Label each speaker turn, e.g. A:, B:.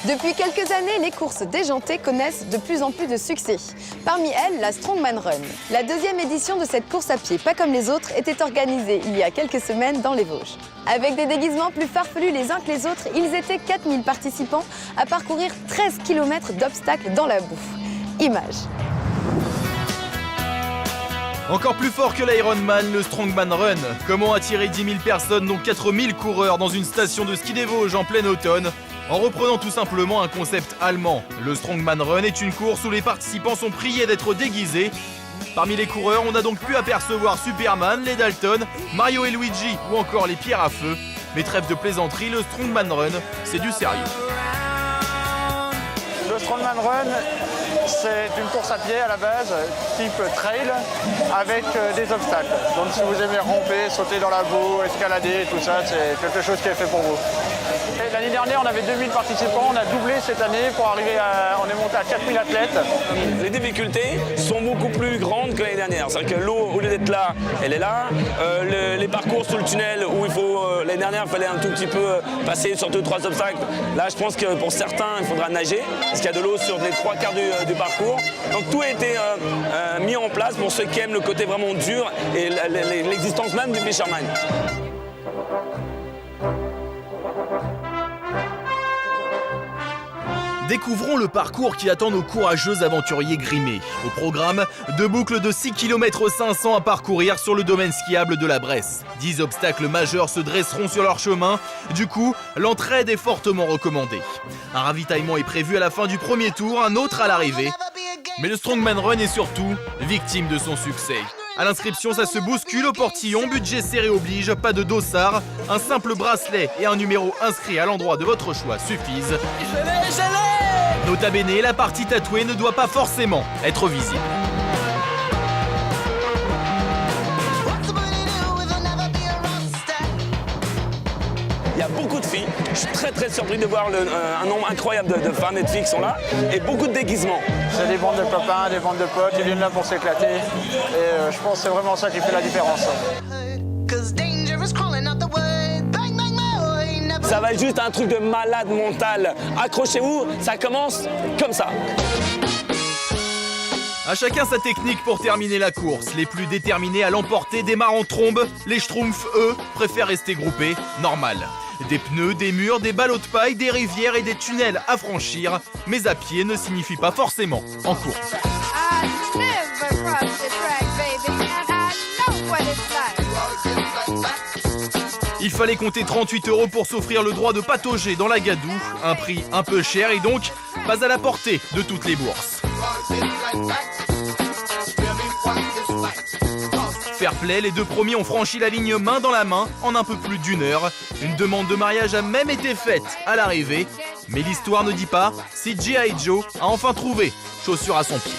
A: Depuis quelques années, les courses déjantées connaissent de plus en plus de succès. Parmi elles, la Strongman Run. La deuxième édition de cette course à pied, pas comme les autres, était organisée il y a quelques semaines dans les Vosges. Avec des déguisements plus farfelus les uns que les autres, ils étaient 4000 participants à parcourir 13 km d'obstacles dans la boue. Images.
B: Encore plus fort que l'Ironman, le Strongman Run. Comment attirer 10 000 personnes, dont 4 000 coureurs dans une station de ski des Vosges en plein automne? En reprenant tout simplement un concept allemand. Le Strongman Run est une course où les participants sont priés d'être déguisés. Parmi les coureurs, on a donc pu apercevoir Superman, les Dalton, Mario et Luigi ou encore les pierres à feu. Mais trêve de plaisanterie, le Strongman Run, c'est du sérieux.
C: Le Strongman Run, c'est une course à pied à la base, type trail, avec des obstacles. Donc si vous aimez ramper, sauter dans la boue, escalader, tout ça, c'est quelque chose qui est fait pour vous. L'année dernière, on avait 2000 participants, on a doublé cette année pour arriver on est monté à 4000 athlètes.
D: Les difficultés sont beaucoup plus grandes que l'année dernière. C'est-à-dire que l'eau, au lieu d'être là, elle est là. Les parcours sous le tunnel, où l'année dernière, il fallait un tout petit peu passer sur 2-3 obstacles. Là, je pense que pour certains, il faudra nager, parce qu'il y a de l'eau sur les 3/4 du parcours. Donc tout a été mis en place pour ceux qui aiment le côté vraiment dur et l'existence même du Fisherman.
B: Découvrons le parcours qui attend nos courageux aventuriers grimés. Au programme, 2 boucles de 6 km 500 à parcourir sur le domaine skiable de la Bresse. 10 obstacles majeurs se dresseront sur leur chemin. Du coup, l'entraide est fortement recommandée. Un ravitaillement est prévu à la fin du premier tour, un autre à l'arrivée. Mais le Strongman Run est surtout victime de son succès. À l'inscription, ça se bouscule au portillon, budget serré oblige, pas de dossard. Un simple bracelet et un numéro inscrit à l'endroit de votre choix suffisent. Nota bene, la partie tatouée ne doit pas forcément être visible.
D: Il y a beaucoup de filles. Je suis très surpris de voir un nombre incroyable de femmes et de filles qui sont là. Et beaucoup de déguisements.
C: C'est des bandes de copains, des bandes de potes, ils viennent là pour s'éclater. Et je pense que c'est vraiment ça qui fait la différence.
D: Ça va être juste un truc de malade mental. Accrochez-vous, ça commence comme ça.
B: À chacun sa technique pour terminer la course. Les plus déterminés à l'emporter démarrent en trombe. Les schtroumpfs, eux, préfèrent rester groupés. Normal. Des pneus, des murs, des ballots de paille, des rivières et des tunnels à franchir. Mais à pied ne signifie pas forcément en course. Il fallait compter 38 € pour s'offrir le droit de patauger dans la gadoue. Un prix un peu cher et donc pas à la portée de toutes les bourses. Fair play, les 2 premiers ont franchi la ligne main dans la main en un peu plus d'1 heure. Une demande de mariage a même été faite à l'arrivée. Mais l'histoire ne dit pas si G.I. Joe a enfin trouvé chaussure à son pied.